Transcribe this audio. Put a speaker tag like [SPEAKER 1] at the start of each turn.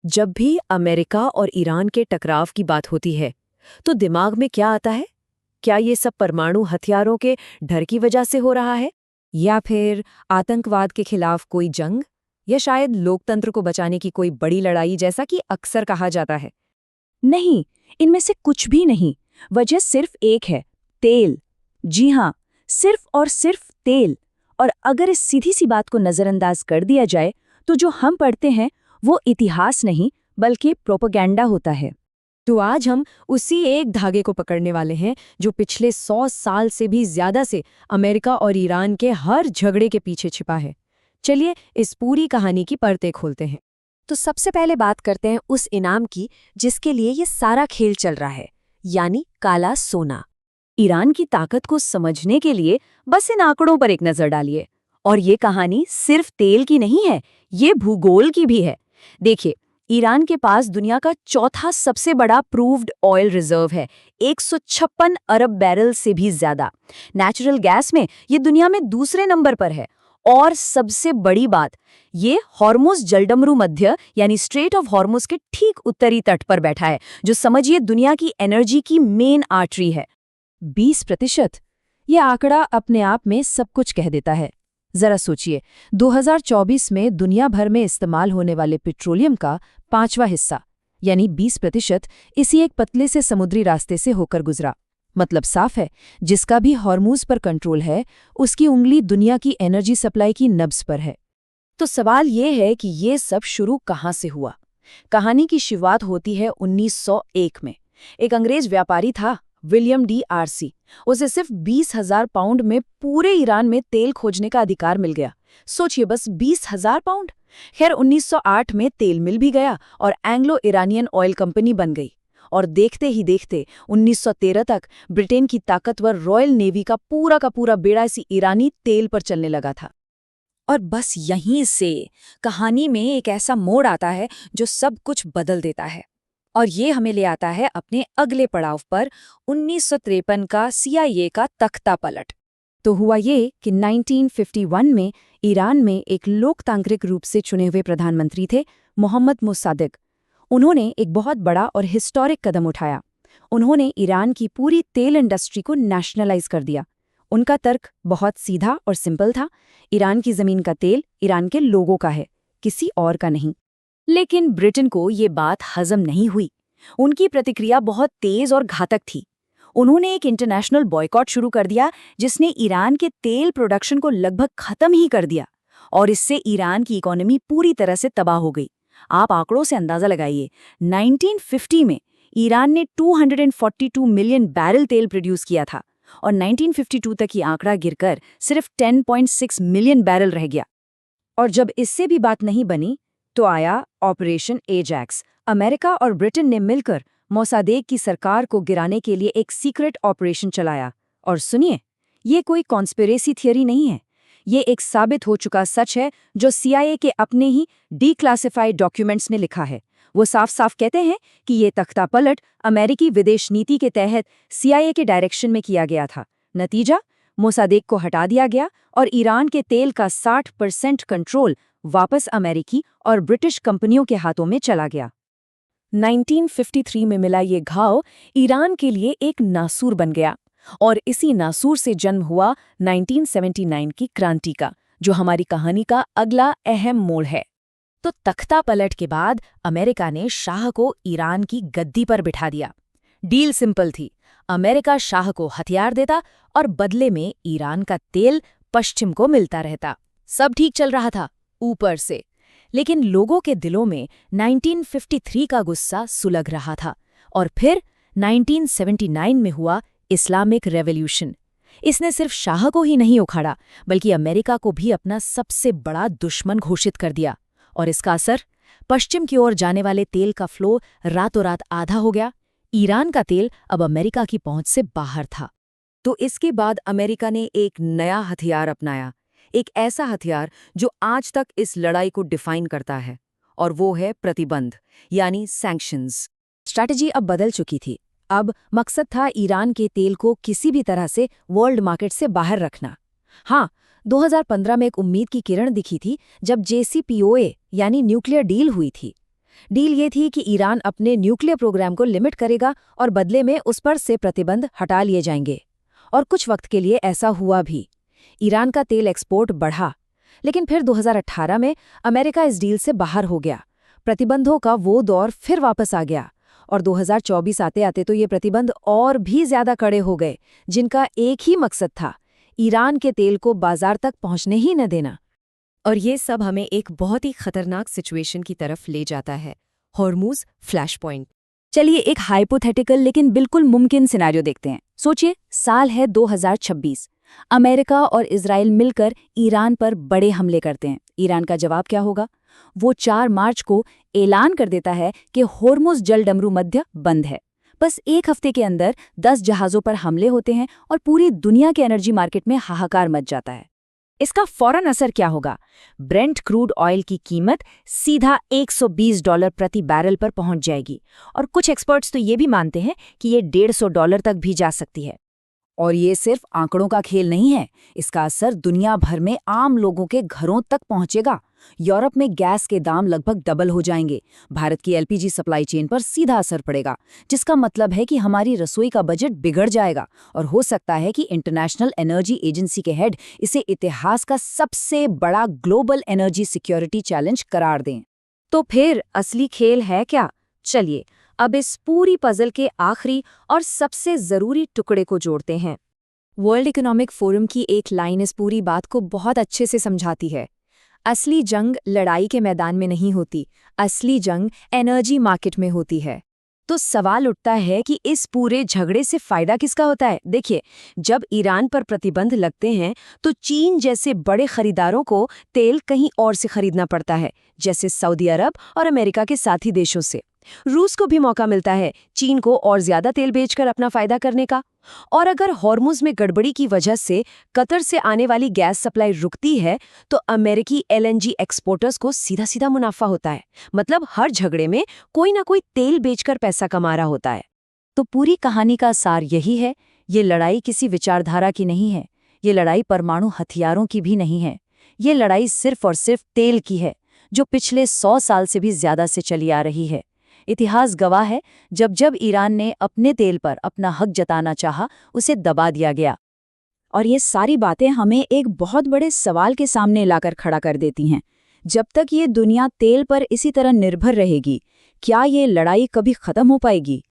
[SPEAKER 1] जब भी अमेरिका और ईरान के टकराव की बात होती है, तो दिमाग में क्या आता है? क्या ये सब परमाणु हथियारों के डर की वजह से हो रहा है? या फिर आतंकवाद के खिलाफ कोई जंग? या शायद लोकतंत्र को बचाने की कोई बड़ी लड़ाई, जैसा कि अक्सर कहा जाता है?
[SPEAKER 2] नहीं, इनमें से कुछ भी नहीं। वजह सिर्फ एक है, तेल। जी हाँ, सिर्फ और सिर्फ तेल। और अगर इस सीधी सी बात को नज़रअंदाज कर दिया जाए, तो जो हम पढ़ते हैं वो इतिहास नहीं बल्कि प्रोपेगेंडा होता है।
[SPEAKER 1] तो आज हम उसी एक धागे को पकड़ने वाले हैं जो पिछले 100 साल से भी ज्यादा से अमेरिका और ईरान के हर झगड़े के पीछे छिपा है। चलिए इस पूरी कहानी की परतें खोलते हैं।
[SPEAKER 2] तो सबसे पहले बात करते हैं उस इनाम की जिसके लिए ये सारा खेल चल रहा है, यानी काला सोना। ईरान की ताकत को समझने के लिए बस इन आंकड़ों पर एक नजर डालिए। और ये कहानी सिर्फ तेल की नहीं है, ये भूगोल की भी है। देखिए, ईरान के पास दुनिया का चौथा सबसे बड़ा प्रूव्ड ऑयल रिजर्व है, 156 अरब बैरल से भी ज्यादा। नेचुरल गैस में ये दुनिया में दूसरे नंबर पर है। और सबसे बड़ी बात, ये हॉर्मुज जलडमरू मध्य यानी स्ट्रेट ऑफ हॉर्मुज के ठीक उत्तरी तट पर बैठा है, जो समझिए दुनिया की एनर्जी की मेन आर्टरी है। 20%। ये आंकड़ा अपने आप में सब कुछ कह देता है। जरा सोचिए, 2024 में दुनिया भर में इस्तेमाल होने वाले पेट्रोलियम का 5वां हिस्सा यानी 20% इसी एक पतले से समुद्री रास्ते से होकर गुजरा। मतलब साफ है, जिसका भी हॉर्मूज पर कंट्रोल है, उसकी उंगली दुनिया की एनर्जी सप्लाई की नब्ज पर है। तो सवाल ये है कि ये सब शुरू कहाँ से हुआ? कहानी की शुरुआत होती है 1901 में। एक अंग्रेज व्यापारी था, विलियम डी आर्सी। उसे सिर्फ 20,000 पाउंड में पूरे ईरान में तेल खोजने का अधिकार मिल गया। सोचिए, बस 20,000 पाउंड। खैर, 1908 में तेल मिल भी गया और एंग्लो इरानियन ऑयल कंपनी बन गई। और देखते ही देखते 1913 तक ब्रिटेन की ताकतवर रॉयल नेवी का पूरा बेड़ा इसी ईरानी तेल पर चलने लगा था। और बस यहीं से कहानी में एक ऐसा मोड़ आता है जो सब कुछ बदल देता है। और ये हमें ले आता है अपने अगले पड़ाव पर, 1953 का CIA का तख्ता पलट। तो हुआ ये कि 1951 में ईरान में एक लोकतांत्रिक रूप से चुने हुए प्रधानमंत्री थे, मोहम्मद मोसाद्देक। उन्होंने एक बहुत बड़ा और हिस्टोरिक कदम उठाया। उन्होंने ईरान की पूरी तेल इंडस्ट्री को नेशनलाइज कर दिया। उनका तर्क बहुत सीधा और सिंपल था, ईरान की जमीन का तेल ईरान के लोगों का है, किसी और का नहीं। लेकिन ब्रिटेन को ये बात हजम नहीं हुई। उनकी प्रतिक्रिया बहुत तेज और घातक थी। उन्होंने एक इंटरनेशनल बॉयकॉट शुरू कर दिया, जिसने ईरान के तेल प्रोडक्शन को लगभग खत्म ही कर दिया। और इससे ईरान की इकोनॉमी पूरी तरह से तबाह हो गई। आप आंकड़ों से अंदाजा लगाइए, 1950 में ईरान ने 242 मिलियन बैरल तेल प्रोड्यूस किया था और 1952 तक ये आंकड़ा गिरकर सिर्फ 10.6 मिलियन बैरल रह गया। और जब इससे भी बात नहीं बनी, तो आया ऑपरेशन एजैक्स। अमेरिका और ब्रिटेन ने मिलकर मोसादेक की सरकार को गिराने के लिए एक सीक्रेट ऑपरेशन चलाया। और सुनिए, ये कोई कॉन्स्पिरेसी थियरी नहीं है, ये एक साबित हो चुका सच है जो CIA के अपने ही डीक्लासिफाइड डॉक्यूमेंट्स में लिखा है। वो साफ साफ कहते हैं कि ये तख्ता पलट अमेरिकी विदेश नीति के तहत CIA के डायरेक्शन में किया गया था। नतीजा, मोसादेक को हटा दिया गया और ईरान के तेल का 60% कंट्रोल वापस अमेरिकी और ब्रिटिश कंपनियों के हाथों में चला गया। 1953 में मिला ये घाव ईरान के लिए एक नासूर बन गया और इसी नासूर से जन्म हुआ 1979 की क्रांति का, जो हमारी कहानी का अगला अहम मोड़ है। तो तख्ता पलट के बाद अमेरिका ने शाह को ईरान की गद्दी पर बिठा दिया। डील सिंपल थी, अमेरिका शाह को हथियार देता और बदले में ईरान का तेल पश्चिम को मिलता रहता। सब ठीक चल रहा था ऊपर से, लेकिन लोगों के दिलों में 1953 का गुस्सा सुलग रहा था। और फिर 1979 में हुआ इस्लामिक रेवोल्यूशन। इसने सिर्फ शाह को ही नहीं उखाड़ा, बल्कि अमेरिका को भी अपना सबसे बड़ा दुश्मन घोषित कर दिया। और इसका असर, पश्चिम की ओर जाने वाले तेल का फ्लो रातों रात आधा हो गया। ईरान का तेल अब अमेरिका की पहुंच से बाहर था। तो इसके बाद अमेरिका ने एक नया हथियार अपनाया, एक ऐसा हथियार जो आज तक इस लड़ाई को डिफाइन करता है, और वो है प्रतिबंध यानी सैंक्शंस। स्ट्रैटेजी अब बदल चुकी थी। अब मकसद था ईरान के तेल को किसी भी तरह से वर्ल्ड मार्केट से बाहर रखना। हाँ, 2015 में एक उम्मीद की किरण दिखी थी जब JCPOA यानी न्यूक्लियर डील हुई थी।
[SPEAKER 1] डील ये थी कि ईरान अपने न्यूक्लियर प्रोग्राम को लिमिट करेगा और बदले में उस पर से प्रतिबंध हटा लिए जाएंगे। और कुछ वक्त के लिए ऐसा हुआ भी। ईरान का तेल एक्सपोर्ट बढ़ा, लेकिन फिर 2018 में अमेरिका इस डील से बाहर हो गया। प्रतिबंधों का वो दौर फिर वापस आ गया और 2024 आते आते तो ये प्रतिबंध और भी ज्यादा कड़े हो गए, जिनका एक ही मकसद था, ईरान के तेल को बाजार तक पहुंचने ही न देना। और ये सब हमें एक बहुत ही खतरनाक सिचुएशन की तरफ ले जाता है, हॉर्मूज फ्लैश पॉइंट।
[SPEAKER 2] चलिए एक हाइपोथेटिकल लेकिन बिल्कुल मुमकिन सिनेरियो देखते हैं। सोचिए, साल है 2026। अमेरिका और इजराइल मिलकर ईरान पर बड़े हमले करते हैं। ईरान का जवाब क्या होगा? वो 4 मार्च को ऐलान कर देता है कि होर्मुज जलडमरू मध्य बंद है। बस एक हफ्ते के अंदर 10 जहाज़ों पर हमले होते हैं और पूरी दुनिया के एनर्जी मार्केट में हाहाकार मच जाता है। इसका फौरन असर क्या होगा? ब्रेंट क्रूड ऑयल की कीमत सीधा $120 प्रति बैरल पर पहुंच जाएगी और कुछ एक्सपर्ट्स तो ये भी मानते हैं कि ये $150 तक भी जा सकती है। और ये सिर्फ आंकड़ों का खेल नहीं है, इसका असर दुनिया भर में आम लोगों के घरों तक पहुंचेगा। यूरोप में गैस के दाम लगभग डबल हो जाएंगे। भारत की एलपीजी सप्लाई चेन पर सीधा असर पड़ेगा, जिसका मतलब है कि हमारी रसोई का बजट बिगड़ जाएगा और हो सकता है कि इंटरनेशनल एनर्जी एजेंसी के हेड इसे इतिहास का सबसे बड़ा ग्लोबल एनर्जी सिक्योरिटी चैलेंज करार दें। तो फिर असली खेल है क्या? चलिए अब इस पूरी पजल के आखिरी और सबसे जरूरी टुकड़े को जोड़ते हैं। वर्ल्ड इकोनॉमिक फोरम की एक लाइन इस पूरी बात को बहुत अच्छे से समझाती है। असली जंग लड़ाई के मैदान में नहीं होती, असली जंग एनर्जी मार्केट में होती है। तो सवाल उठता है कि इस पूरे झगड़े से फायदा किसका होता है? देखिए, जब ईरान पर प्रतिबंध लगते हैं तो चीन जैसे बड़े खरीदारों को तेल कहीं और से खरीदना पड़ता है, जैसे सऊदी अरब और अमेरिका के साथी देशों से। रूस को भी मौका मिलता है चीन को और ज्यादा तेल बेचकर अपना फायदा करने का। और अगर हॉर्मुज में गड़बड़ी की वजह से कतर से आने वाली गैस सप्लाई रुकती है तो अमेरिकी एलएनजी एक्सपोर्टर्स को सीधा सीधा मुनाफा होता है। मतलब हर झगड़े में कोई ना कोई तेल बेचकर पैसा कमा रहा होता है। तो पूरी कहानी का सार यही है, ये लड़ाई किसी विचारधारा की नहीं है, ये लड़ाई परमाणु हथियारों की भी नहीं है, ये लड़ाई सिर्फ और सिर्फ तेल की है, जो पिछले 100 साल से भी ज्यादा से चली आ रही है। इतिहास गवाह है, जब जब ईरान ने अपने तेल पर अपना हक जताना चाहा, उसे दबा दिया गया। और ये सारी बातें हमें एक बहुत बड़े सवाल के सामने लाकर खड़ा कर देती हैं। जब तक ये दुनिया तेल पर इसी तरह निर्भर रहेगी, क्या ये लड़ाई कभी खत्म हो पाएगी?